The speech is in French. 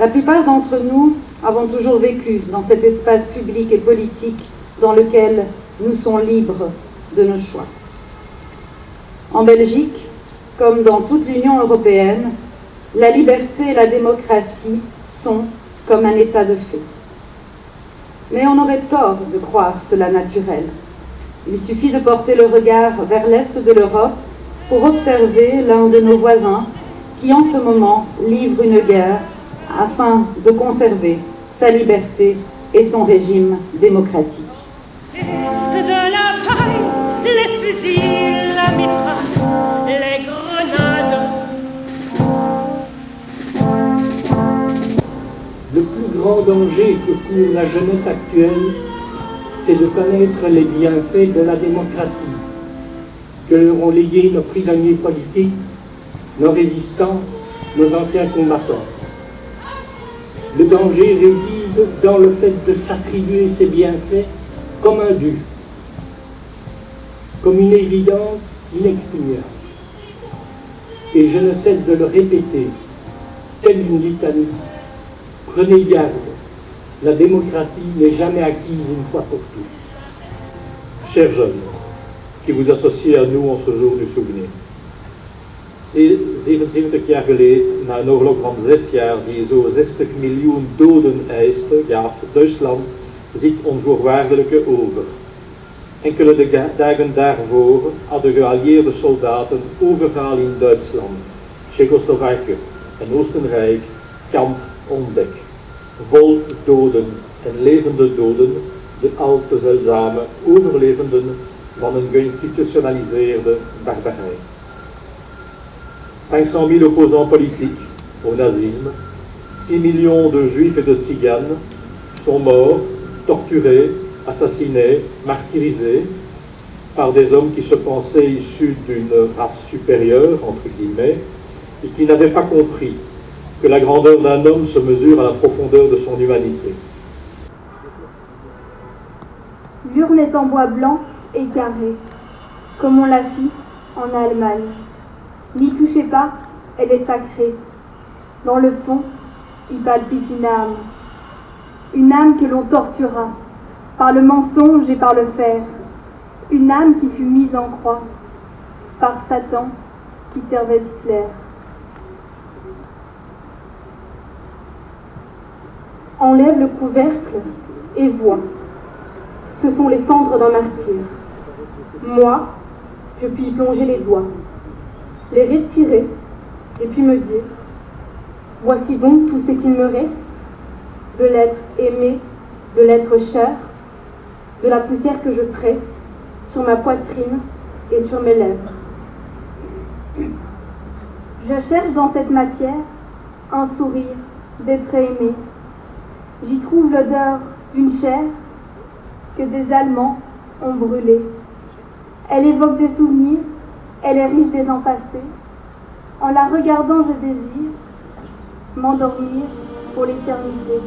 La plupart d'entre nous avons toujours vécu dans cet espace public et politique dans lequel nous sommes libres de nos choix. En Belgique, comme dans toute l'Union européenne, la liberté et la démocratie sont comme un état de fait. Mais on aurait tort de croire cela naturel. Il suffit de porter le regard vers l'est de l'Europe pour observer l'un de nos voisins qui en ce moment livre une guerre afin de conserver sa liberté et son régime démocratique. De la paille, les fusils, la mitraille, les grenades. Le plus grand danger que court la jeunesse actuelle, c'est de connaître les bienfaits de la démocratie, que leur ont légué nos prisonniers politiques, nos résistants, nos anciens combattants. Le danger réside dans le fait de s'attribuer ces bienfaits comme un dû, comme une évidence inexpugnable. Et je ne cesse de le répéter, telle une litanie. Prenez garde, la démocratie n'est jamais acquise une fois pour toutes. Chers jeunes, qui vous associez à nous en ce jour du souvenir. 77 jaar geleden, na een oorlog van 6 jaar die zo 60 miljoen doden eiste, gaf Duitsland zich onvoorwaardelijke over. Enkele dagen daarvoor hadden geallieerde soldaten overal in Duitsland, Tsjechoslowakije en Oostenrijk kamp ontdekt. Vol doden en levende doden, de al te zeldzame overlevenden van een geïnstitutionaliseerde barbarij. 500 000 opposants politiques au nazisme, 6 millions de juifs et de tziganes sont morts, torturés, assassinés, martyrisés par des hommes qui se pensaient issus d'une race supérieure, entre guillemets, et qui n'avaient pas compris que la grandeur d'un homme se mesure à la profondeur de son humanité. L'urne est en bois blanc et carré, comme on la fit en Allemagne. N'y touchez pas, elle est sacrée. Dans le fond, il palpite une âme que l'on tortura, par le mensonge et par le fer, une âme qui fut mise en croix, par Satan qui servait Hitler. Enlève le couvercle et vois. Ce sont les cendres d'un martyr. Moi, je puis y plonger les doigts, les respirer et puis me dire, voici donc tout ce qu'il me reste, de l'être aimé, de l'être cher, de la poussière que je presse sur ma poitrine et sur mes lèvres. Je cherche dans cette matière un sourire d'être aimé. J'y trouve l'odeur d'une chair que des Allemands ont brûlée. Elle évoque des souvenirs, elle est riche des ans passés. En la regardant, je désire m'endormir pour l'éternité.